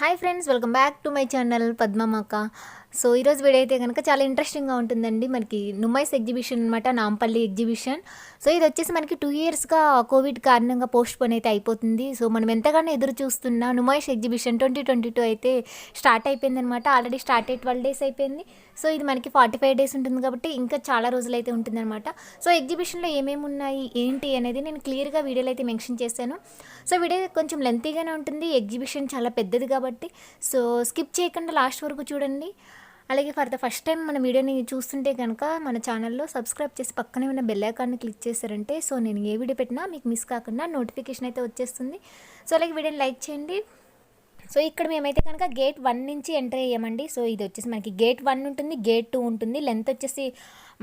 Hi friends, welcome back to my channel Padmammakka. So ఈరోజు video అయితే కనుక చాలా ఇంట్రెస్టింగ్గా ఉంటుందండి. మనకి నుమైస్ ఎగ్జిబిషన్ అనమాట, నాంపల్లి ఎగ్జిబిషన్. సో ఇది వచ్చేసి మనకి 2 ఇయర్స్గా కోవిడ్ కారణంగా పోస్ట్ పోన్ అయితే అయిపోతుంది. సో మనం ఎంతగానో ఎదురు చూస్తున్న నుమైస్ ఎగ్జిబిషన్ 2022 అయితే స్టార్ట్ అయిపోయిందనమాట. ఆల్రెడీ స్టార్ట్ అయ్యి 12 డేస్ అయిపోయింది. సో ఇది మనకి 45 డేస్ ఉంటుంది కాబట్టి ఇంకా చాలా రోజులు అయితే ఉంటుందన్నమాట. సో ఎగ్జిబిషన్లో ఏమేమి ఉన్నాయి ఏంటి అనేది నేను క్లియర్గా వీడియోలో అయితే మెన్షన్ చేశాను. సో వీడియో కొంచెం లెంతీగానే ఉంటుంది, ఎగ్జిబిషన్ చాలా పెద్దది కాబట్టి సో స్కిప్ చేయకుండా లాస్ట్ వరకు చూడండి. అలాగే ఫర్ ద ఫస్ట్ టైం మన వీడియోని చూస్తుంటే కనుక మన ఛానల్లో సబ్స్క్రైబ్ చేసి పక్కనే ఉన్న బెల్ ఐకాన్ని క్లిక్ చేశారంటే సో నేను ఏ వీడియో పెట్టినా మీకు మిస్ కాకుండా నోటిఫికేషన్ అయితే వచ్చేస్తుంది. సో అలాగే వీడియోని లైక్ చేయండి. సో ఇక్కడ మేమైతే కనుక గేట్ 1 నుంచి ఎంటర్ అయ్యామండి. సో ఇది వచ్చేసి మనకి గేట్ 1 ఉంటుంది, గేట్ 2 ఉంటుంది. లెంత్ వచ్చేసి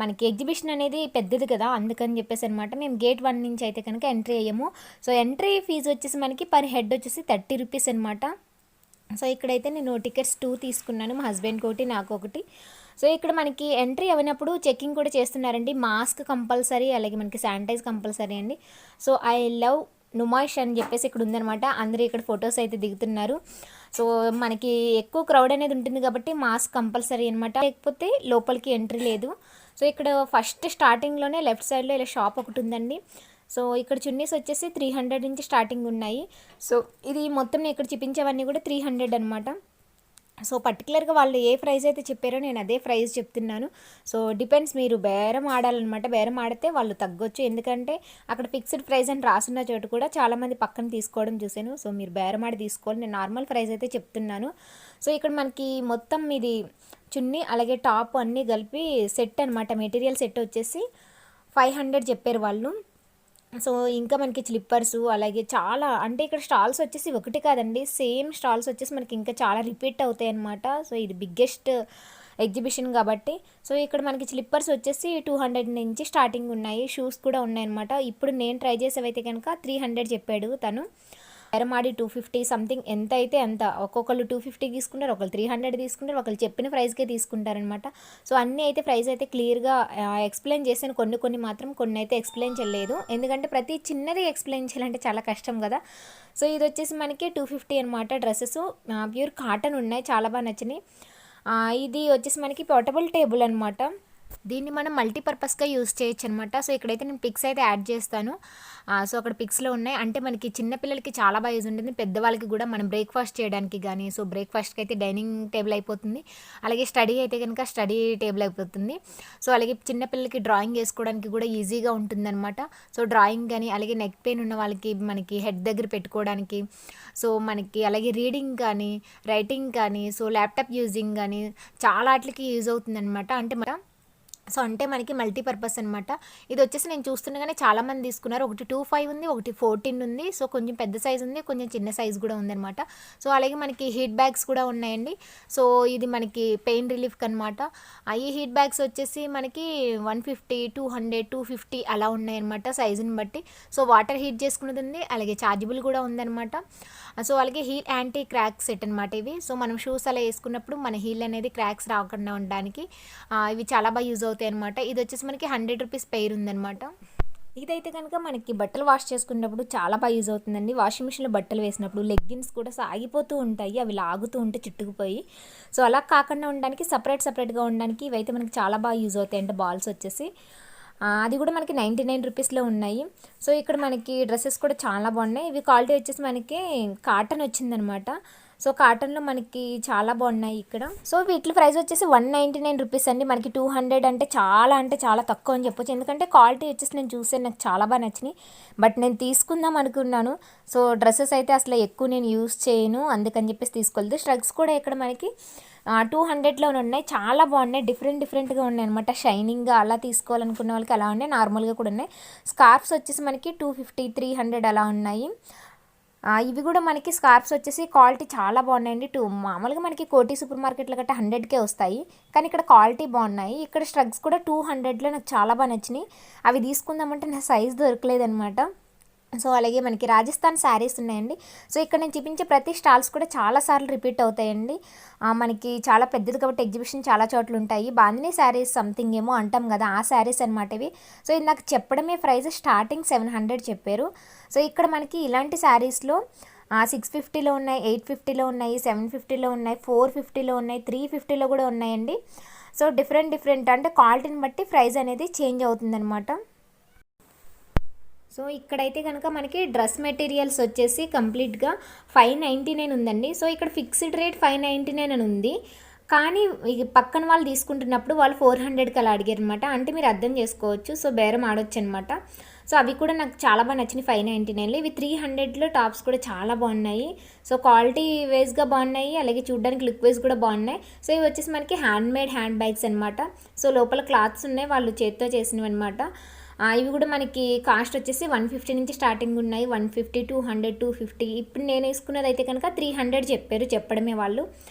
మనకి ఎగ్జిబిషన్ అనేది పెద్దది కదా, అందుకని చెప్పేసి అనమాట మేము గేట్ 1 నుంచి అయితే కనుక ఎంట్రీ అయ్యాము. సో ఎంట్రీ ఫీజు వచ్చేసి మనకి పర్ హెడ్ వచ్చేసి 30 రూపీస్ అనమాట. సో ఇక్కడైతే నేను టికెట్స్ 2 తీసుకున్నాను, మా హస్బెండ్కి ఒకటి నాకు ఒకటి. సో ఇక్కడ మనకి ఎంట్రీ అయినప్పుడు చెకింగ్ కూడా చేస్తున్నారండి. మాస్క్ కంపల్సరీ, అలాగే మనకి శానిటైజ్ కంపల్సరీ అండి. సో ఐ లవ్ నుమైస్ అని చెప్పేసి ఇక్కడ ఉందనమాట. అందరూ ఇక్కడ ఫొటోస్ అయితే దిగుతున్నారు. సో మనకి ఎక్కువ క్రౌడ్ అనేది ఉంటుంది కాబట్టి మాస్క్ కంపల్సరీ అనమాట, లేకపోతే లోపలికి ఎంట్రీ లేదు. సో ఇక్కడ ఫస్ట్ స్టార్టింగ్లోనే లెఫ్ట్ సైడ్లో ఇలా షాప్ ఒకటి ఉందండి. సో ఇక్కడ చున్నీస్ వచ్చేసి 300 నుంచి స్టార్టింగ్ ఉన్నాయి. సో ఇది మొత్తం నేను ఇక్కడ చూపించేవన్నీ కూడా 300 అనమాట. సో పర్టికులర్గా వాళ్ళు ఏ ప్రైస్ అయితే చెప్పారో నేను అదే ప్రైస్ చెప్తున్నాను. సో డిపెండ్స్, మీరు బేరం ఆడాలన్నమాట. బేరం ఆడితే వాళ్ళు తగ్గొచ్చు, ఎందుకంటే అక్కడ ఫిక్స్డ్ ప్రైస్ అని రాసున్న చోటు కూడా చాలామంది పక్కన తీసుకోవడం చూశాను. సో మీరు బేరం ఆడి తీసుకోవాలి, నేను నార్మల్ ప్రైస్ అయితే చెప్తున్నాను. సో ఇక్కడ మనకి మొత్తం ఇది చున్నీ అలాగే టాప్ అన్నీ కలిపి సెట్ అనమాట. మెటీరియల్ సెట్ వచ్చేసి 500 చెప్పారు వాళ్ళు. సో ఇంకా మనకి స్లిప్పర్స్ అలాగే చాలా, అంటే ఇక్కడ స్టాల్స్ వచ్చేసి ఒకటి కాదండి, సేమ్ స్టాల్స్ వచ్చేసి మనకి ఇంకా చాలా రిపీట్ అవుతాయి అన్నమాట. సో ఇది బిగ్గెస్ట్ ఎగ్జిబిషన్ కాబట్టి. సో ఇక్కడ మనకి స్లిప్పర్స్ వచ్చేసి 200 నుంచి స్టార్టింగ్ ఉన్నాయి, షూస్ కూడా ఉన్నాయన్నమాట. ఇప్పుడు నేను ట్రై చేసేవైతే కనుక 300 చెప్పాడు తను. బేరమాడి 250 సంథింగ్, ఎంత అయితే అంత. ఒక్కొక్కరు 250 తీసుకుంటారు, ఒకళ్ళు 300 తీసుకుంటారు, ఒకళ్ళు చెప్పిన ప్రైస్కే తీసుకుంటారనమాట. సో అన్నీ అయితే ప్రైస్ అయితే క్లియర్గా ఎక్స్ప్లెయిన్ చేశాను. కొన్ని మాత్రం కొన్ని అయితే ఎక్స్ప్లెయిన్ చేయలేదు, ఎందుకంటే ప్రతి చిన్నది ఎక్స్ప్లెయిన్ చేయాలంటే చాలా కష్టం కదా. సో ఇది వచ్చేసి మనకి 250 అనమాట. డ్రెస్సెస్ ప్యూర్ కాటన్ ఉన్నాయి, చాలా బాగా నచ్చినాయి. ఇది వచ్చేసి మనకి పోర్టబుల్ టేబుల్ అనమాట. దీన్ని మనం మల్టీపర్పస్గా యూజ్ చేయొచ్చు అనమాట. సో ఇక్కడైతే నేను పిక్స్ అయితే యాడ్ చేస్తాను. సో అక్కడ పిక్స్లో ఉన్నాయి, అంటే మనకి చిన్నపిల్లలకి చాలా బాగా యూజ్ ఉంటుంది, పెద్దవాళ్ళకి కూడా మనం బ్రేక్ఫాస్ట్ చేయడానికి కానీ. సో బ్రేక్ఫాస్ట్కి అయితే డైనింగ్ టేబుల్ అయిపోతుంది, అలాగే స్టడీ అయితే కనుక స్టడీ టేబుల్ అయిపోతుంది. సో అలాగే చిన్నపిల్లలకి డ్రాయింగ్ వేసుకోవడానికి కూడా ఈజీగా ఉంటుందన్నమాట. సో డ్రాయింగ్ కానీ, అలాగే నెక్ పెయిన్ ఉన్న వాళ్ళకి మనకి హెడ్ దగ్గర పెట్టుకోవడానికి, సో మనకి అలాగే రీడింగ్ కానీ రైటింగ్ కానీ, సో ల్యాప్టాప్ యూజింగ్ కానీ చాలా వాటికి యూజ్ అవుతుందన్నమాట. అంటే మనకి మల్టీపర్పస్ అనమాట. ఇది వచ్చేసి నేను చూస్తుండగానే చాలామంది తీసుకున్నారు. ఒకటి 25 ఉంది, ఒకటి 14 ఉంది. సో కొంచెం పెద్ద సైజు ఉంది, కొంచెం చిన్న సైజు కూడా ఉందన్నమాట. సో అలాగే మనకి హీట్ బ్యాగ్స్ కూడా ఉన్నాయండి. సో ఇది మనకి పెయిన్ రిలీఫ్కి అనమాట. ఈ హీట్ బ్యాగ్స్ వచ్చేసి మనకి 150, 200, 250 అలా ఉన్నాయన్నమాట సైజుని బట్టి. సో వాటర్ హీట్ చేసుకున్నది ఉంది, అలాగే ఛార్జబుల్ కూడా ఉందన్నమాట. సో అలాగే హీల్ యాంటీ క్రాక్ సెట్ అనమాట ఇవి. సో మనం షూస్ అలా వేసుకున్నప్పుడు మన హీల్ అనేది క్రాక్స్ రాకుండా ఉండడానికి ఇవి చాలా బాగా యూజ్ అవుతాయి అనమాట. ఇది వచ్చేసి మనకి 100 రూపీస్ పెయిర్ ఉందన్నమాట. ఇదైతే కనుక మనకి బట్టలు వాష్ చేసుకున్నప్పుడు చాలా బాగా యూజ్ అవుతుందండి. వాషింగ్ మిషన్లో బట్టలు వేసినప్పుడు లెగ్గిన్స్ కూడా సాగిపోతూ ఉంటాయి, అవి లాగుతూ ఉంటే చుట్టుకుపోయి. సో అలా కాకుండా ఉండడానికి సపరేట్గా ఉండడానికి ఇవైతే మనకి చాలా బాగా యూజ్ అవుతాయి. అంటే బాల్స్ వచ్చేసి అది కూడా మనకి 99 రూపీస్లో ఉన్నాయి. సో ఇక్కడ మనకి డ్రెస్సెస్ కూడా చాలా బాగున్నాయి. ఇవి క్వాలిటీ వచ్చేసి మనకి కాటన్ వచ్చిందనమాట. సో కాటన్లో మనకి చాలా బాగున్నాయి ఇక్కడ. సో వీటి ప్రైస్ వచ్చేసి 199 రూపీస్ అండి. మనకి 200 అంటే చాలా తక్కువ అని చెప్పొచ్చు, ఎందుకంటే క్వాలిటీ వచ్చేసి నేను చూసాను, నాకు చాలా బాగా నచ్చినాయి. బట్ నేను తీసుకుందాం అనుకున్నాను. సో డ్రెస్సెస్ అయితే అసలు ఎక్కువ నేను యూస్ చేయను, అందుకని చెప్పేసి తీసుకోలేదు. స్ట్రగ్స్ కూడా ఇక్కడ మనకి 200లోనే ఉన్నాయి, చాలా బాగున్నాయి, డిఫరెంట్గా ఉన్నాయి అనమాట. షైనింగ్గా అలా తీసుకోవాలనుకున్న వాళ్ళకి అలా ఉన్నాయి, నార్మల్గా కూడా ఉన్నాయి. స్కార్ఫ్స్ వచ్చేసి మనకి 250, 300 అలా ఉన్నాయి. ఇవి కూడా మనకి స్కార్ఫ్స్ వచ్చేసి క్వాలిటీ చాలా బాగున్నాయండి. మామూలుగా మనకి కోటి సూపర్ మార్కెట్లో గట్రా 100కే వస్తాయి, కానీ ఇక్కడ క్వాలిటీ బాగున్నాయి. ఇక్కడ స్ట్రగ్స్ కూడా 200లో నాకు చాలా బాగా నచ్చినాయి. అవి తీసుకుందామంటే నా సైజ్ దొరకలేదనమాట. సో అలాగే మనకి రాజస్థాన్ శారీస్ ఉన్నాయండి. సో ఇక్కడ నేను చూపించే ప్రతి స్టాల్స్ కూడా చాలాసార్లు రిపీట్ అవుతాయండి. మనకి చాలా పెద్దది కాబట్టి ఎగ్జిబిషన్ చాలా చోట్ల ఉంటాయి. బాందినీ శారీస్ సంథింగ్ ఏమో అంటాం కదా, ఆ శారీస్ అనమాట ఇవి. సో ఇది నాకు చెప్పడమే ప్రైస్ స్టార్టింగ్ 700 చెప్పారు. సో ఇక్కడ మనకి ఇలాంటి శారీస్లో 650లో ఉన్నాయి, 850లో ఉన్నాయి, 750లో ఉన్నాయి, 450లో ఉన్నాయి, 350లో కూడా ఉన్నాయండి. సో డిఫరెంట్ అంటే క్వాలిటీని బట్టి ప్రైస్ అనేది చేంజ్ అవుతుందన్నమాట. సో ఇక్కడైతే కనుక మనకి డ్రెస్ మెటీరియల్స్ వచ్చేసి కంప్లీట్గా 599 ఉందండి. సో ఇక్కడ ఫిక్స్డ్ రేట్ 599 అని ఉంది. కానీ పక్కన వాళ్ళు తీసుకుంటున్నప్పుడు వాళ్ళు 400కి అలా అడిగారు అనమాట. అంటే మీరు అర్థం చేసుకోవచ్చు. సో బేరం ఆడొచ్చు అనమాట. సో అవి కూడా నాకు చాలా బాగా నచ్చినాయి 599లో. ఇవి 300లో టాప్స్ కూడా చాలా బాగున్నాయి. సో క్వాలిటీ వైజ్గా బాగున్నాయి, అలాగే చూడడానికి లుక్ వైజ్ కూడా బాగున్నాయి. సో ఇవి వచ్చేసి మనకి హ్యాండ్ బ్యాగ్స్ అనమాట. సో లోపల క్లాత్స్ ఉన్నాయి, వాళ్ళు చేత్తో చేసినవి అనమాట. ఇవి కూడా మనకి కాస్ట్ వచ్చేసి 150 నుంచి స్టార్టింగ్ ఉన్నాయి. 150, 200, 250. ఇప్పుడు నేను వేసుకున్నది అయితే కనుక 300 చెప్పడమే వాళ్ళు.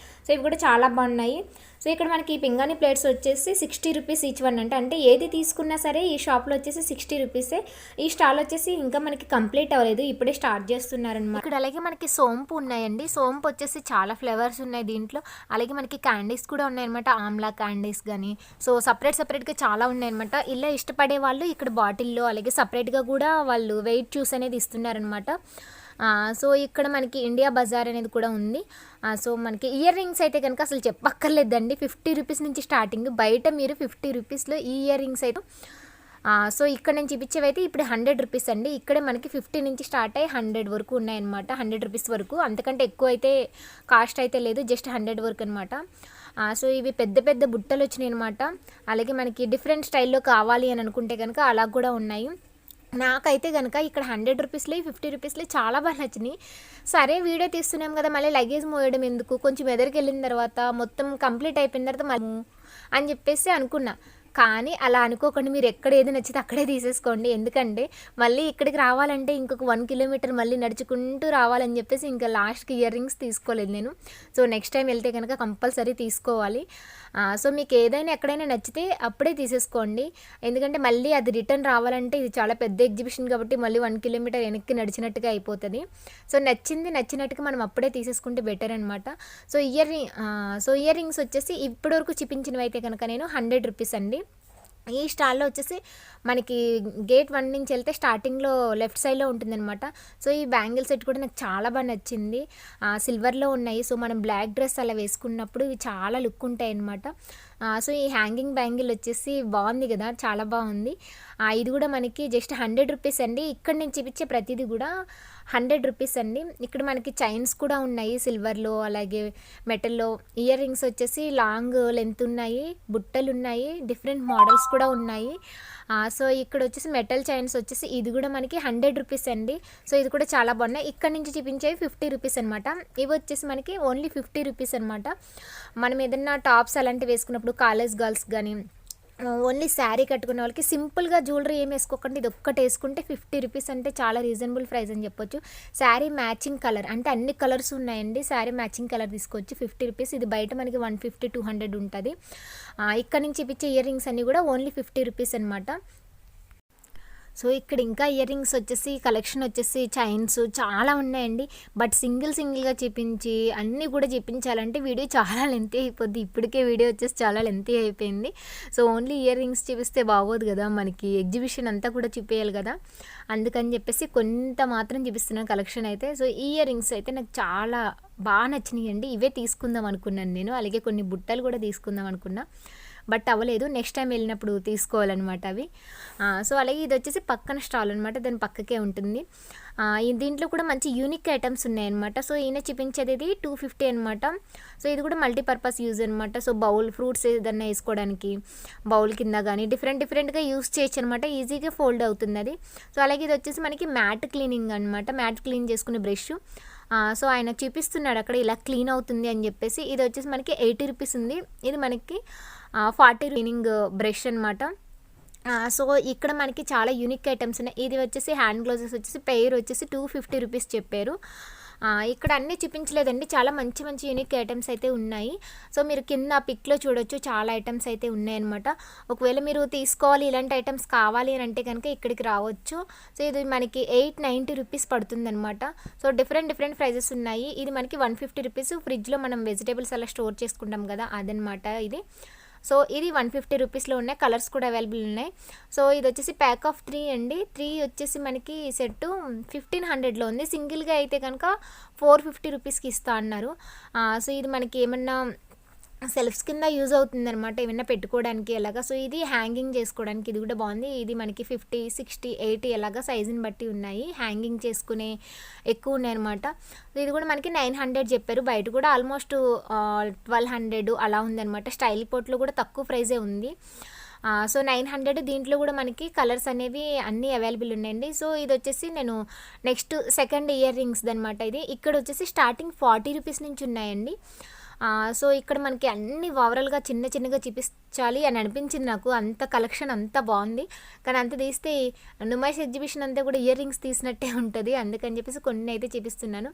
సో ఇవి కూడా చాలా బాగున్నాయి. సో ఇక్కడ మనకి పింగాణి ప్లేట్స్ వచ్చేసి 60 రూపీస్ ఈచ్ వన్ అంటే ఏది తీసుకున్నా సరే ఈ షాప్లో వచ్చేసి 60 రూపీసే. ఈ స్టాల్ వచ్చేసి ఇంకా మనకి కంప్లీట్ అవ్వలేదు, ఇప్పుడే స్టార్ట్ చేస్తున్నారనమాట. ఇక్కడ అలాగే మనకి సోంపు ఉన్నాయండి. సోంపు వచ్చేసి చాలా ఫ్లేవర్స్ ఉన్నాయి దీంట్లో. అలాగే మనకి క్యాండీస్ కూడా ఉన్నాయన్నమాట, ఆమ్లా క్యాండీస్ కానీ. సో సపరేట్గా చాలా ఉన్నాయన్నమాట. ఇలా ఇష్టపడే వాళ్ళు ఇక్కడ బాటిల్లో అలాగే సపరేట్గా కూడా వాళ్ళు వెయిట్ చూస్ అనేది ఇస్తున్నారనమాట. సో ఇక్కడ మనకి ఇండియా బజార్ అనేది కూడా ఉంది. సో మనకి ఇయర్ రింగ్స్ అయితే కనుక అసలు చెప్పక్కర్లేదండి, 50 రూపీస్ నుంచి స్టార్టింగ్. బయట మీరు 50 రూపీస్లో ఈ ఇయర్ రింగ్స్ అయితే సో ఇక్కడ నేను చూపించేవైతే ఇప్పుడు 100 రూపీస్ అండి. ఇక్కడే మనకి 50 నుంచి స్టార్ట్ అయ్యి 100 వరకు ఉన్నాయన్నమాట. 100 రూపీస్ వరకు, అంతకంటే ఎక్కువ అయితే కాస్ట్ అయితే లేదు, జస్ట్ 100 వరకు అనమాట. సో ఇవి పెద్ద బుట్టలు వచ్చినాయి అనమాట. అలాగే మనకి డిఫరెంట్ స్టైల్లో కావాలి అని అనుకుంటే కనుక అలా కూడా ఉన్నాయి. నాకైతే కనుక ఇక్కడ 100 రూపీస్లో 50 రూపీస్లో చాలా బాగా నచ్చినాయి. సరే వీడియో తీస్తున్నాం కదా, మళ్ళీ లగేజ్ మోయడం ఎందుకు, కొంచెం ఎదురుకి వెళ్ళిన తర్వాత మొత్తం కంప్లీట్ అయిపోయిన తర్వాత మళ్ళీ అని చెప్పేసి అనుకున్నా. కానీ అలా అనుకోకండి, మీరు ఎక్కడ ఏది నచ్చితే అక్కడే తీసేసుకోండి. ఎందుకంటే మళ్ళీ ఇక్కడికి రావాలంటే ఇంకొక 1 కిలోమీటర్ మళ్ళీ నడుచుకుంటూ రావాలని చెప్పేసి ఇంకా లాస్ట్కి ఇయర్ రింగ్స్ తీసుకోలేదు నేను. సో నెక్స్ట్ టైం వెళ్తే కనుక కంపల్సరీ తీసుకోవాలి. సో మీకు ఏదైనా ఎక్కడైనా నచ్చితే అప్పుడే తీసేసుకోండి. ఎందుకంటే మళ్ళీ అది రిటర్న్ రావాలంటే ఇది చాలా పెద్ద ఎగ్జిబిషన్ కాబట్టి మళ్ళీ 1 కిలోమీటర్ వెనక్కి నడిచినట్టుగా అయిపోతుంది. సో నచ్చినట్టుగా మనం అప్పుడే తీసేసుకుంటే బెటర్ అనమాట. సో ఇయర్ రింగ్స్ వచ్చేసి ఇప్పటివరకు చూపించినవి అయితే కనుక నేను 100 రూపీస్ అండి. ఈ స్టాల్లో వచ్చేసి మనకి గేట్ 1 నుంచి వెళ్తే స్టార్టింగ్లో లెఫ్ట్ సైడ్లో ఉంటుందన్నమాట. సో ఈ బ్యాంగిల్ సెట్ కూడా నాకు చాలా బాగా నచ్చింది. సిల్వర్లో ఉన్నాయి. సో మనం బ్లాక్ డ్రెస్ అలా వేసుకున్నప్పుడు ఇవి చాలా లుక్ ఉంటాయి అన్నమాట. సో ఈ హ్యాంగింగ్ బ్యాంగిల్ వచ్చేసి బాగుంది కదా, చాలా బాగుంది. ఇది కూడా మనకి జస్ట్ 100 రూపీస్ అండి. ఇక్కడ నేను చూపించే ప్రతిదీ కూడా 100 రూపీస్ అండి. ఇక్కడ మనకి చైన్స్ కూడా ఉన్నాయి సిల్వర్లో, అలాగే మెటల్లో. ఇయర్ రింగ్స్ వచ్చేసి లాంగ్ లెంత్ ఉన్నాయి, బుట్టలు ఉన్నాయి, డిఫరెంట్ మోడల్స్ కూడా ఉన్నాయి. సో ఇక్కడ వచ్చేసి మెటల్ చైన్స్ వచ్చేసి ఇది కూడా మనకి 100 రూపీస్ అండి. సో ఇది కూడా చాలా బాగున్నాయి. ఇక్కడ నుంచి చూపించేవి 50 రూపీస్ అనమాట. ఇవి వచ్చేసి మనకి ఓన్లీ 50 రూపీస్ అనమాట. మనం ఏదన్నా టాప్స్ అలాంటివి వేసుకున్నప్పుడు కాలేజ్ గర్ల్స్ కానీ ఓన్లీ శారీ కట్టుకునే వాళ్ళకి సింపుల్గా జ్యువెలరీ ఏం వేసుకోకండి, ఇది ఒక్కటి వేసుకుంటే 50 రూపీస్ అంటే చాలా రీజనబుల్ ప్రైస్ అని చెప్పొచ్చు. శారీ మ్యాచింగ్ కలర్ అంటే అన్ని కలర్స్ ఉన్నాయండి. శారీ మ్యాచింగ్ కలర్ తీసుకోవచ్చు 50 రూపీస్. ఇది బయట మనకి 150, 200 ఉంటుంది. ఇక్కడ నుంచి ఇప్పించే ఇయర్ రింగ్స్ అన్నీ కూడా ఓన్లీ 50 రూపీస్ అనమాట. సో ఇక్కడ ఇంకా ఇయర్ రింగ్స్ వచ్చేసి కలెక్షన్ వచ్చేసి చైన్స్ చాలా ఉన్నాయండి. బట్ సింగిల్గా చూపించి అన్నీ కూడా చూపించాలంటే వీడియో చాలా లెంతీ అయిపోద్ది. ఇప్పటికే వీడియో వచ్చేసి చాలా లెంతీ అయిపోయింది. సో ఓన్లీ ఇయర్ రింగ్స్ చూపిస్తే బాగోదు కదా, మనకి ఎగ్జిబిషన్ అంతా కూడా చూపించాలి కదా. అందుకని చెప్పేసి కొంత మాత్రం చూపిస్తున్నాను కలెక్షన్ అయితే. సో ఈ ఇయర్ రింగ్స్ అయితే నాకు చాలా బాగా నచ్చినాయి అండి. ఇవే తీసుకుందాం అనుకున్నాను నేను. అలాగే కొన్ని బుట్టలు కూడా తీసుకుందాం అనుకున్నా, బట్ అవ్వలేదు. నెక్స్ట్ టైం వెళ్ళినప్పుడు తీసుకోవాలన్నమాట అవి. సో అలాగే ఇది వచ్చేసి పక్కన స్టాల్ అనమాట, దాని పక్కకే ఉంటుంది. దీంట్లో కూడా మంచి యూనిక్ ఐటమ్స్ ఉన్నాయన్నమాట. సో ఈయన చూపించేది ఇది 250 అనమాట. సో ఇది కూడా మల్టీపర్పస్ యూజ్ అనమాట. సో బౌల్, ఫ్రూట్స్ ఏదన్నా వేసుకోవడానికి బౌల్ కింద కానీ డిఫరెంట్గా యూజ్ చేయొచ్చు అనమాట. ఈజీగా ఫోల్డ్ అవుతుంది అది. సో అలాగే ఇది వచ్చేసి మనకి మ్యాట్ క్లీనింగ్ అనమాట, మ్యాట్ క్లీన్ చేసుకునే బ్రష్. సో ఆయన చూపిస్తున్నాడు అక్కడ ఇలా క్లీన్ అవుతుంది అని చెప్పేసి. ఇది వచ్చేసి మనకి 80 రూపీస్ ఉంది. ఇది మనకి 40 క్లీనింగ్ బ్రష్ అనమాట. సో ఇక్కడ మనకి చాలా యూనిక్ ఐటమ్స్ ఉన్నాయి. ఇది వచ్చేసి హ్యాండ్ గ్లౌజెస్ వచ్చేసి పెయిర్ వచ్చేసి 250 రూపీస్ చెప్పారు. ఇక్కడ అన్నీ చూపించలేదండి, చాలా మంచి యూనిక్ ఐటమ్స్ అయితే ఉన్నాయి. సో మీరు కింద పిక్లో చూడొచ్చు, చాలా ఐటమ్స్ అయితే ఉన్నాయన్నమాట. ఒకవేళ మీరు తీసుకోవాలి, ఇలాంటి ఐటమ్స్ కావాలి అని అంటే కనుక ఇక్కడికి రావచ్చు. సో ఇది మనకి 890 రూపీస్ పడుతుందన్నమాట. సో డిఫరెంట్ ప్రైజెస్ ఉన్నాయి. ఇది మనకి 150 రూపీస్. ఫ్రిడ్జ్లో మనం వెజిటేబుల్స్ అలా స్టోర్ చేసుకుంటాం కదా, అదనమాట ఇది. సో ఇది 150 రూపీస్లో ఉన్నాయి. కలర్స్ కూడా అవైలబుల్ ఉన్నాయి. సో ఇది వచ్చేసి ప్యాక్ ఆఫ్ 3 అండి. 3 వచ్చేసి మనకి సెట్ 1500లో ఉంది. సింగిల్గా అయితే కనుక 450 రూపీస్కి ఇస్తా అన్నారు. సో ఇది మనకి ఏమన్నా సెల్ఫ్స్ కింద యూజ్ అవుతుందనమాట, ఏమైనా పెట్టుకోవడానికి ఎలాగా. సో ఇది హ్యాంగింగ్ చేసుకోవడానికి ఇది కూడా బాగుంది. ఇది మనకి 50, 60, 80 ఎలాగా సైజుని బట్టి ఉన్నాయి. హ్యాంగింగ్ చేసుకునే ఎక్కువ ఉన్నాయన్నమాట. ఇది కూడా మనకి 900 చెప్పారు. బయట కూడా ఆల్మోస్ట్ 1200 అలా ఉందన్నమాట. స్టైల్ పోర్ట్లో కూడా తక్కువ ప్రైజే ఉంది. సో 900. దీంట్లో కూడా మనకి కలర్స్ అనేవి అన్నీ అవైలబుల్ ఉన్నాయండి. సో ఇది వచ్చేసి నేను నెక్స్ట్ సెకండ్ ఇయర్ రింగ్స్ అనమాట. ఇది ఇక్కడ వచ్చేసి స్టార్టింగ్ 40 రూపీస్ నుంచి ఉన్నాయండి. సో ఇక్కడ మనకి అన్ని ఓవరాల్గా చిన్నగా చూపించాలి అని అనిపించింది నాకు. అంత కలెక్షన్ అంతా బాగుంది. కానీ అంత తీస్తే నుమైస్ ఎగ్జిబిషన్ అంతా కూడా ఇయర్ రింగ్స్ తీసినట్టే ఉంటుంది. అందుకని చెప్పేసి కొన్ని అయితే చూపిస్తున్నాను.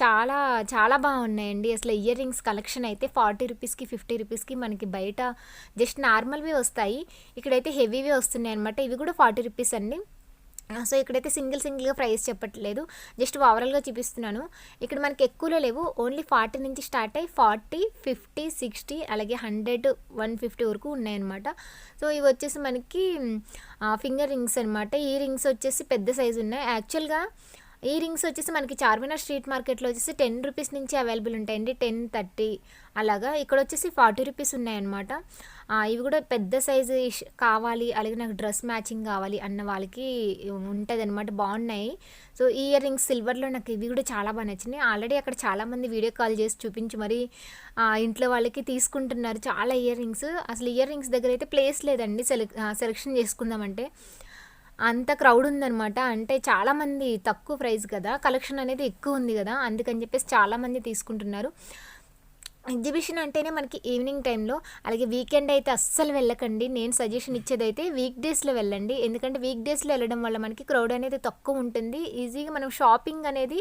చాలా చాలా బాగున్నాయండి. అసలు ఇయర్ రింగ్స్ కలెక్షన్ అయితే 40 రూపీస్కి 50 రూపీస్కి మనకి బయట జస్ట్ నార్మల్వి వస్తాయి. ఇక్కడైతే హెవీవి వస్తున్నాయి అనమాట. ఇవి కూడా 40 రూపీస్ అండి. సో ఇక్కడైతే సింగిల్గా ప్రైస్ చెప్పట్లేదు, జస్ట్ ఓవరాల్గా చూపిస్తున్నాను. ఇక్కడ మనకి ఎక్కువలో లేవు, ఓన్లీ 40 నుంచి స్టార్ట్ అయ్యి 40, 50, 60 అలాగే 100, 150 వరకు ఉన్నాయన్నమాట. సో ఇవి వచ్చేసి మనకి ఫింగర్ రింగ్స్ అనమాట. ఈ రింగ్స్ వచ్చేసి పెద్ద సైజు ఉన్నాయి. యాక్చువల్గా ఈ రింగ్స్ వచ్చేసి మనకి చార్మినార్ స్ట్రీట్ మార్కెట్లో వచ్చేసి 10 రూపీస్ నుంచి అవైలబుల్ ఉంటాయండి. 10, 30 అలాగా. ఇక్కడ వచ్చేసి 40 రూపీస్ ఉన్నాయన్నమాట. ఇవి కూడా పెద్ద సైజు కావాలి, అలాగే నాకు డ్రెస్ మ్యాచింగ్ కావాలి అన్న వాళ్ళకి ఉంటుంది అనమాట. బాగున్నాయి. సో ఈ ఇయర్ రింగ్స్ సిల్వర్లో నాకు ఇవి కూడా చాలా బాగా నచ్చినాయి. ఆల్రెడీ అక్కడ చాలామంది వీడియో కాల్ చేసి చూపించి మరి ఇంట్లో వాళ్ళకి తీసుకుంటున్నారు చాలా ఇయర్ రింగ్స్. అసలు ఇయర్ రింగ్స్ దగ్గర అయితే ప్లేస్ లేదండి సెలెక్షన్ చేసుకుందామంటే. అంత క్రౌడ్ ఉందనమాట. అంటే చాలామంది తక్కువ ప్రైస్ కదా, కలెక్షన్ అనేది ఎక్కువ ఉంది కదా, అందుకని చెప్పేసి చాలామంది తీసుకుంటున్నారు. ఎగ్జిబిషన్ అంటేనే మనకి ఈవినింగ్ టైంలో, అలాగే వీకెండ్ అయితే అస్సలు వెళ్ళకండి. నేను సజెషన్ ఇచ్చేదైతే వీక్ డేస్లో వెళ్ళండి. ఎందుకంటే వీక్ డేస్లో వెళ్ళడం వల్ల మనకి క్రౌడ్ అనేది తక్కువ ఉంటుంది. ఈజీగా మనం షాపింగ్ అనేది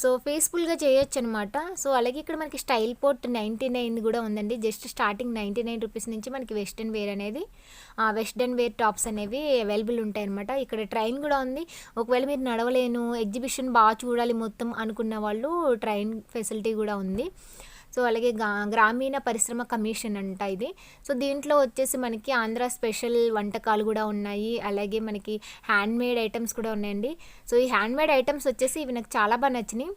సో ఫేస్ఫుల్గా చేయొచ్చు అనమాట. సో అలాగే ఇక్కడ మనకి స్టైల్ పోర్ట్ 99 కూడా ఉందండి. జస్ట్ స్టార్టింగ్ 99 రూపీస్ నుంచి మనకి వెస్ట్రన్ వేర్ టాప్స్ అనేవి అవైలబుల్ ఉంటాయి అనమాట. ఇక్కడ ట్రైన్ కూడా ఉంది. ఒకవేళ మీరు నడవలేను, ఎగ్జిబిషన్ బాగా చూడాలి మొత్తం అనుకున్న వాళ్ళు ట్రైన్ ఫెసిలిటీ కూడా ఉంది. సో అలాగే గ్రామీణ పరిశ్రమ కమిషన్ అంట ఇది. సో దీంట్లో వచ్చేసి మనకి ఆంధ్ర స్పెషల్ వంటకాలు కూడా ఉన్నాయి, అలాగే మనకి హ్యాండ్మేడ్ ఐటమ్స్ కూడా ఉన్నాయండి. సో ఈ హ్యాండ్మేడ్ ఐటమ్స్ వచ్చేసి ఇవి నాకు చాలా బాగా నచ్చినాయి.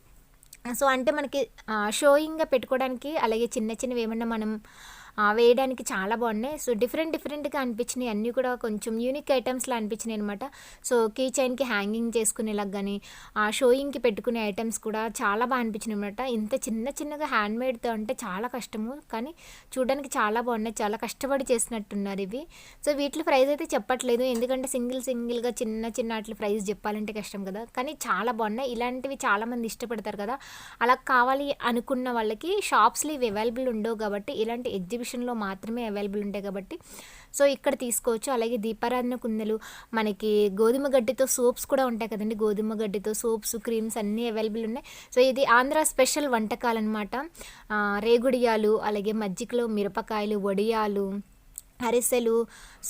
సో అంటే మనకి షోయింగ్గా పెట్టుకోవడానికి, అలాగే చిన్నవి ఏమన్నా మనం వేయడానికి చాలా బాగున్నాయి. సో డిఫరెంట్గా అనిపించినాయి. అన్నీ కూడా కొంచెం యూనిక్ ఐటమ్స్లా అనిపించినాయి అనమాట. సో కీ చైన్కి హ్యాంగింగ్ చేసుకునేలాగా కానీ షోయింగ్కి పెట్టుకునే ఐటమ్స్ కూడా చాలా బాగా అనిపించినాయి అనమాట. ఇంత చిన్నగా హ్యాండ్మేడ్తో అంటే చాలా కష్టము, కానీ చూడడానికి చాలా బాగున్నాయి. చాలా కష్టపడి చేసినట్టున్నారు ఇవి. సో వీటి ప్రైస్ అయితే చెప్పట్లేదు, ఎందుకంటే సింగిల్గా చిన్న వాటి ప్రైస్ చెప్పాలంటే కష్టం కదా, కానీ చాలా బాగున్నాయి. ఇలాంటివి చాలామంది ఇష్టపడతారు కదా, అలా కావాలి అనుకున్న వాళ్ళకి షాప్స్లో ఇవి అవైలబుల్ ఉండవు కాబట్టి, ఇలాంటి ఎగ్జిబిషన్లో మాత్రమే అవైలబుల్ ఉంటాయి కాబట్టి సో ఇక్కడ తీసుకోవచ్చు. అలాగే దీపారాధన కుందలు, మనకి గోధుమ గడ్డితో సోప్స్ కూడా ఉంటాయి కదండి. గోధుమ గడ్డితో సోప్స్, క్రీమ్స్ అన్నీ అవైలబుల్ ఉన్నాయి. సో ఇది ఆంధ్ర స్పెషల్ వంటకాలు అనమాట. రేగుడియాలు, అలాగే మజ్జిగలో మిరపకాయలు, వడియాలు, అరిసెలు,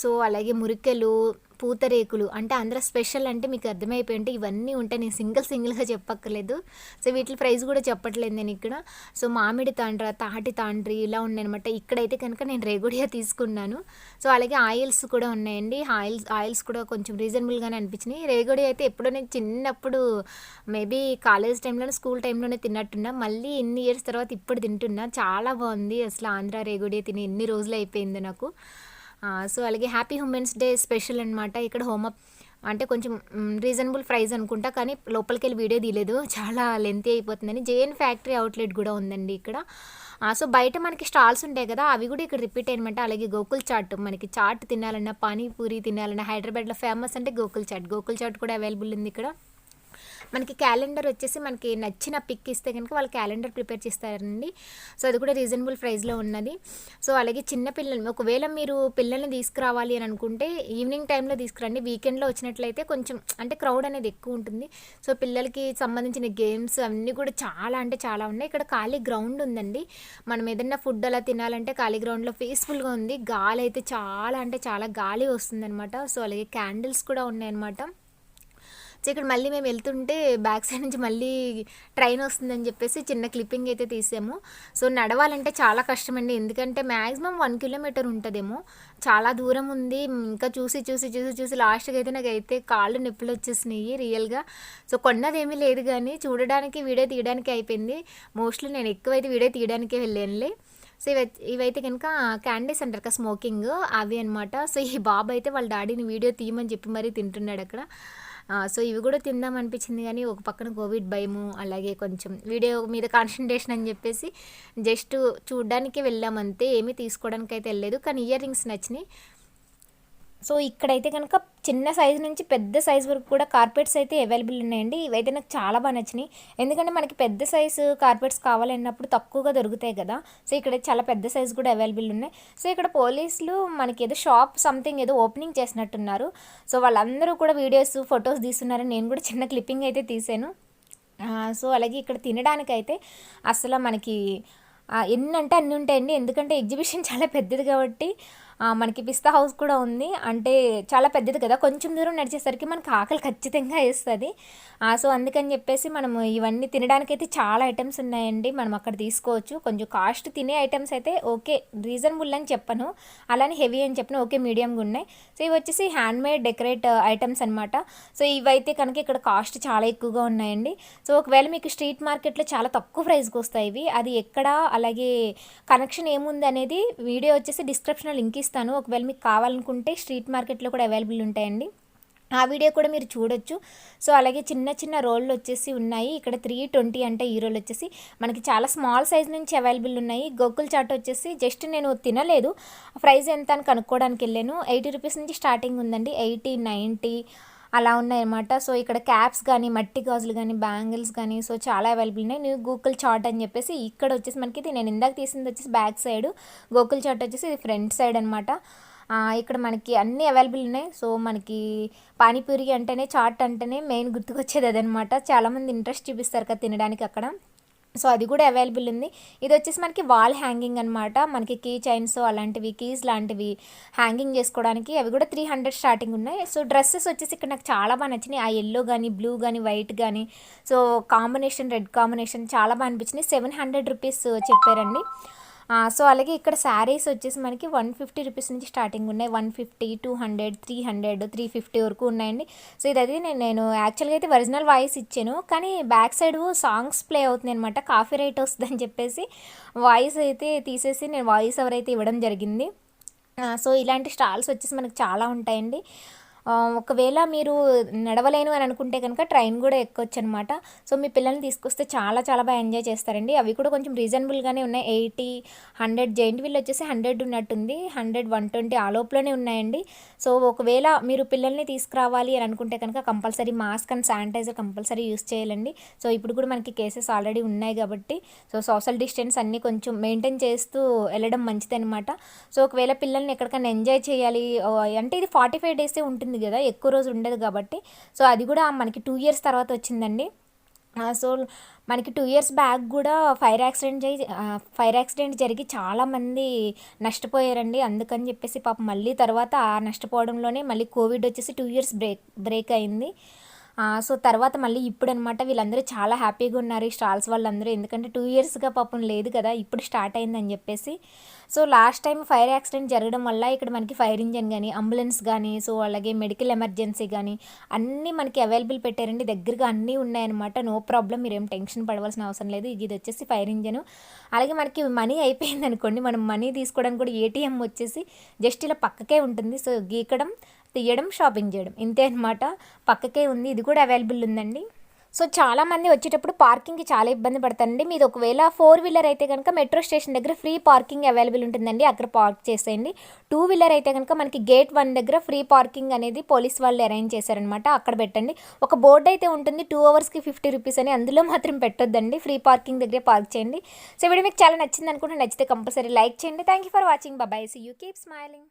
సో అలాగే మురికెలు, పూతరేకులు, అంటే ఆంధ్ర స్పెషల్ అంటే మీకు అర్థమైపోయి ఉంటే ఇవన్నీ ఉంటాయి. నేను సింగిల్గా చెప్పక్కర్లేదు. సో వీటి ప్రైస్ కూడా చెప్పట్లేదు నేను ఇక్కడ. సో మామిడి తాండ్ర, తాటి తాండ్రి ఇలా ఉన్నాయన్నమాట. ఇక్కడైతే కనుక నేను రేగుడియా తీసుకున్నాను. సో అలాగే ఆయిల్స్ కూడా ఉన్నాయండి. ఆయిల్స్ కూడా కొంచెం రీజనబుల్గానే అనిపించినాయి. రేగుడియా అయితే ఎప్పుడో నేను చిన్నప్పుడు మేబీ కాలేజ్ టైంలోనే, స్కూల్ టైంలోనే తిన్నట్టున్నా. మళ్ళీ ఎన్ని ఇయర్స్ తర్వాత ఇప్పుడు తింటున్నా. చాలా బాగుంది అసలు ఆంధ్ర రేగుడియా తిని ఎన్ని రోజులు అయిపోయింది నాకు. సో అలాగే హ్యాపీ ఉమెన్స్ డే స్పెషల్ అనమాట. ఇక్కడ అంటే కొంచెం రీజనబుల్ ప్రైస్ అనుకుంటా, కానీ లోపలికి వెళ్ళి వీడియో తీయలేదు, చాలా లెంతీ అయిపోతుందని. జేఎన్ ఫ్యాక్టరీ అవుట్లెట్ కూడా ఉందండి ఇక్కడ. సో బయట మనకి స్టాల్స్ ఉంటాయి కదా, అవి కూడా ఇక్కడ రిపీట్ అనమాట. అలాగే గోకుల్ చాట్, మనకి చాట్ తినాలన్నా, పానీపూరి తినాలన్నా, హైదరాబాద్లో ఫేమస్ అంటే గోకుల్ చాట్ కూడా అవైలబుల్ ఉంది ఇక్కడ. మనకి క్యాలెండర్ వచ్చేసి మనకి నచ్చిన పిక్ ఇస్తే కనుక వాళ్ళు క్యాలెండర్ ప్రిపేర్ చేస్తారండి. సో అది కూడా రీజనబుల్ ప్రైస్లో ఉన్నది. సో అలాగే చిన్నపిల్లలు, ఒకవేళ మీరు పిల్లల్ని తీసుకురావాలి అని అనుకుంటే ఈవినింగ్ టైంలో తీసుకురండి. వీకెండ్లో వచ్చినట్లయితే కొంచెం అంటే క్రౌడ్ అనేది ఎక్కువ ఉంటుంది. సో పిల్లలకి సంబంధించిన గేమ్స్ అన్నీ కూడా చాలా అంటే చాలా ఉన్నాయి. ఇక్కడ ఖాళీ గ్రౌండ్ ఉందండి. మనం ఏదైనా ఫుడ్ అలా తినాలంటే ఖాళీ గ్రౌండ్లో పీస్ఫుల్గా ఉంది. గాలి అయితే చాలా అంటే చాలా గాలి వస్తుందన్నమాట. సో అలాగే క్యాండిల్స్ కూడా ఉన్నాయన్నమాట. సో ఇక్కడ మళ్ళీ మేము వెళ్తుంటే బ్యాక్ సైడ్ నుంచి మళ్ళీ ట్రైన్ వస్తుందని చెప్పేసి చిన్న క్లిప్పింగ్ అయితే తీసాము. సో నడవాలంటే చాలా కష్టమండి, ఎందుకంటే మ్యాక్సిమం 1 కిలోమీటర్ ఉంటుందేమో, చాలా దూరం ఉంది. ఇంకా చూసి చూసి చూసి చూసి లాస్ట్కి అయితే నాకైతే కాళ్ళు నొప్పులు వచ్చేసినాయి రియల్గా. సో కొన్నదేమీ లేదు కానీ చూడడానికి వీడియో తీయడానికి అయిపోయింది. మోస్ట్లీ నేను ఎక్కువైతే వీడియో తీయడానికే వెళ్ళానులే. సో ఇవైతే కనుక క్యాండీస్ అంటారు కదా స్మోకింగ్, అవి అనమాట. సో ఈ బాబు అయితే వాళ్ళ డాడీని వీడియో తీయమని చెప్పి మరీ తింటున్నాడు అక్కడ. సో ఇవి కూడా తిందాం అనిపించింది కానీ ఒక పక్కన కోవిడ్ భయము, అలాగే కొంచెం వీడియో మీద కాన్సన్ట్రేషన్ అని చెప్పేసి జస్ట్ చూడ్డానికే వెళ్ళామంతే, ఏమీ తీసుకోవడానికి అయితే వెళ్ళలేదు. కానీ ఇయర్ రింగ్స్ నచ్చినాయి. సో ఇక్కడైతే కనుక చిన్న సైజు నుంచి పెద్ద సైజు వరకు కూడా కార్పెట్స్ అయితే అవైలబుల్ ఉన్నాయండి. ఇవైతే నాకు చాలా బాగా నచ్చినాయి, ఎందుకంటే మనకి పెద్ద సైజు కార్పెట్స్ కావాలన్నప్పుడు తక్కువగా దొరుకుతాయి కదా. సో ఇక్కడ చాలా పెద్ద సైజు కూడా అవైలబుల్ ఉన్నాయి. సో ఇక్కడ పోలీసులు మనకి ఏదో షాప్ సంథింగ్ ఏదో ఓపెనింగ్ చేసినట్టున్నారు. సో వాళ్ళందరూ కూడా వీడియోస్ ఫొటోస్ తీస్తున్నారని నేను కూడా చిన్న క్లిప్పింగ్ అయితే తీసాను. సో అలాగే ఇక్కడ తినడానికైతే అసలు మనకి ఎన్ని అంటే అన్నీ ఉంటాయండి, ఎందుకంటే ఎగ్జిబిషన్ చాలా పెద్దది కాబట్టి. మనకి పిస్తా హౌస్ కూడా ఉంది, అంటే చాలా పెద్దది కదా, కొంచెం దూరం నడిచేసరికి మనకి ఆకలి ఖచ్చితంగా వేస్తుంది. సో అందుకని చెప్పేసి మనము ఇవన్నీ తినడానికైతే చాలా ఐటమ్స్ ఉన్నాయండి, మనం అక్కడ తీసుకోవచ్చు. కొంచెం కాస్ట్ తినే ఐటమ్స్ అయితే ఓకే రీజనబుల్ అని చెప్పను, అలానే హెవీ అని చెప్పను, ఓకే మీడియంగా ఉన్నాయి. సో ఇవి వచ్చేసి హ్యాండ్మేడ్ డెకరేట్ ఐటమ్స్ అనమాట. సో ఇవైతే కనుక ఇక్కడ కాస్ట్ చాలా ఎక్కువగా ఉన్నాయండి. సో ఒకవేళ మీకు స్ట్రీట్ మార్కెట్లో చాలా తక్కువ ప్రైస్కి వస్తాయి ఇవి, అది ఎక్కడ అలాగే కనెక్షన్ ఏముంది అనేది వీడియో వచ్చేసి డిస్క్రిప్షన్లో లింక్ ఇస్తాను. ఒకవేళ మీకు కావాలనుకుంటే స్ట్రీట్ మార్కెట్లో కూడా అవైలబుల్ ఉంటాయండి, ఆ వీడియో కూడా మీరు చూడొచ్చు. సో అలాగే చిన్న చిన్న రోళ్ళు వచ్చేసి ఉన్నాయి ఇక్కడ 320 అంటే ఈ రోల్ వచ్చేసి మనకి చాలా స్మాల్ సైజ్ నుంచి అవైలబుల్ ఉన్నాయి. గోకుల్ చాట్ వచ్చేసి జస్ట్ నేను తినలేదు, ప్రైస్ ఎంత అని కనుక్కోవడానికి వెళ్ళాను. 80 రూపీస్ నుంచి స్టార్టింగ్ ఉందండి, 80, 90 అలా ఉన్నాయన్నమాట. సో ఇక్కడ క్యాప్స్ కానీ మట్టి గాజులు కానీ బ్యాంగిల్స్ కానీ సో చాలా అవైలబుల్ ఉన్నాయి. న్యూ గోకుల్ చాట్ అని చెప్పేసి ఇక్కడ వచ్చేసి మనకి ఇది నేను ఇందాక తీసింది వచ్చేసి బ్యాక్ సైడ్, గోకుల్ చాట్ వచ్చేసి ఇది ఫ్రంట్ సైడ్ అనమాట. ఇక్కడ మనకి అన్నీ అవైలబుల్ ఉన్నాయి. సో మనకి పానీపూరి అంటేనే చాట్ అంటేనే మెయిన్ గుర్తుకొచ్చేది అదనమాట, చాలామంది ఇంట్రెస్ట్ చూపిస్తారు కదా తినడానికి అక్కడ. సో అది కూడా అవైలబుల్ ఉంది. ఇది వచ్చేసి మనకి వాల్ హ్యాంగింగ్ అనమాట, మనకి కీ చైన్స్ అలాంటివి కీస్ లాంటివి హ్యాంగింగ్ చేసుకోవడానికి, అవి కూడా 300 స్టార్టింగ్ ఉన్నాయి. సో డ్రెస్సెస్ వచ్చేసి ఇక్కడ నాకు చాలా బాగా నచ్చినాయి, ఆ ఎల్లో కానీ బ్లూ కానీ వైట్ కానీ సో కాంబినేషన్ రెడ్ కాంబినేషన్ చాలా బాగా అనిపించినాయి. 700 రూపీస్ చెప్పారండి. సో అలాగే ఇక్కడ శారీస్ వచ్చేసి మనకి 150 రూపీస్ నుంచి స్టార్టింగ్ ఉన్నాయి, 150, 200, 300, 350 వరకు ఉన్నాయండి. సో ఇదైతే నేను యాక్చువల్గా అయితే ఒరిజినల్ వాయిస్ ఇచ్చాను, కానీ బ్యాక్ సైడ్ సాంగ్స్ ప్లే అవుతుంది అనమాట, కాపీ రైట్ వస్తుందని చెప్పేసి వాయిస్ అయితే తీసేసి నేను వాయిస్ ఎవరైతే ఇవ్వడం జరిగింది. సో ఇలాంటి స్టాల్స్ వచ్చేసి మనకు చాలా ఉంటాయండి. ఒకవేళ మీరు నడవలేను అని అనుకుంటే కనుక ట్రైన్ కూడా ఎక్కొచ్చు అనమాట. సో మీ పిల్లల్ని తీసుకొస్తే చాలా చాలా బాగా ఎంజాయ్ చేస్తారండి. అవి కూడా కొంచెం రీజనబుల్గానే ఉన్నాయి, 80, 100 జెయింట్ వీల్ వచ్చేసి 100 ఉన్నట్టుంది, 100, 120 ఆ లోపలనే ఉన్నాయండి. సో ఒకవేళ మీరు పిల్లల్ని తీసుకురావాలి అని అనుకుంటే కనుక compulsory mask and sanitizer compulsory use చేయాలండి. సో ఇప్పుడు కూడా మనకి కేసెస్ ఆల్రెడీ ఉన్నాయి కాబట్టి సో సోషల్ డిస్టెన్స్ అన్నీ కొంచెం మెయింటైన్ చేస్తూ వెళ్ళడం మంచిది అనమాట. సో ఒకవేళ పిల్లల్ని ఎక్కడికైనా ఎంజాయ్ చేయాలి అంటే ఇది 45 డేసే ఉంటుంది కదా, ఎక్కువ రోజు ఉండదు కాబట్టి. సో అది కూడా మనకి 2 ఇయర్స్ తర్వాత వచ్చిందండి. సో మనకి 2 ఇయర్స్ బ్యాక్ కూడా ఫైర్ యాక్సిడెంట్ జరిగి చాలామంది నష్టపోయారండి. అందుకని చెప్పేసి పాపం మళ్ళీ తర్వాత ఆ నష్టపోవడంలోనే మళ్ళీ కోవిడ్ వచ్చేసి 2 ఇయర్స్ బ్రేక్ అయింది. సో తర్వాత మళ్ళీ ఇప్పుడు అనమాట వీళ్ళందరూ చాలా హ్యాపీగా ఉన్నారు ఈ స్టాల్స్ వాళ్ళందరూ, ఎందుకంటే 2 ఇయర్స్గా పాపం లేదు కదా, ఇప్పుడు స్టార్ట్ అయిందని చెప్పేసి. So last time fire accident జరగడం వల్ల ఇక్కడ మనకి ఫైర్ ఇంజన్ కానీ అంబులెన్స్ కానీ సో అలాగే మెడికల్ ఎమర్జెన్సీ కానీ అన్నీ మనకి అవైలబుల్ పెట్టారండి, దగ్గరగా అన్నీ ఉన్నాయన్నమాట. నో ప్రాబ్లం, మీరేం టెన్షన్ పడవలసిన అవసరం లేదు. ఇది వచ్చేసి ఫైర్ ఇంజన్. అలాగే మనకి మనీ అయిపోయింది అనుకోండి, మనం మనీ తీసుకోవడానికి కూడా ఏటీఎం వచ్చేసి జస్ట్ ఇలా పక్కకే ఉంటుంది. సో గీకడం తీయడం షాపింగ్ చేయడం ఇంతే అనమాట, పక్కకే ఉంది. ఇది కూడా అవైలబుల్ ఉందండి. సో చాలామంది వచ్చేటప్పుడు పార్కింగ్కి చాలా ఇబ్బంది పడతారండి. మీది ఒకవేళ 4 వీలర్ అయితే కనుక మెట్రో స్టేషన్ దగ్గర ఫ్రీ పార్కింగ్ అవైలబుల్ ఉంటుందండి, అక్కడ పార్క్ చేసేయండి. 2 వీలర్ అయితే కనుక మనకి గేట్ 1 దగ్గర ఫ్రీ పార్కింగ్ అనేది పోలీస్ వాళ్ళు అరేంజ్ చేశారనమాట, అక్కడ పెట్టండి. ఒక బోర్డు అయితే ఉంటుంది 2 అవర్స్కి 50 రూపీస్ అని, అందులో మాత్రం పెట్టొద్దండి, ఫ్రీ పార్కింగ్ దగ్గరే పార్క్ చేయండి. సో వీడియో మీకు చాలా నచ్చింది అనుకుంటే నచ్చితే కంపల్సరీ లైక్ చేయండి. Thank you for watching, bye, see you, keep smiling.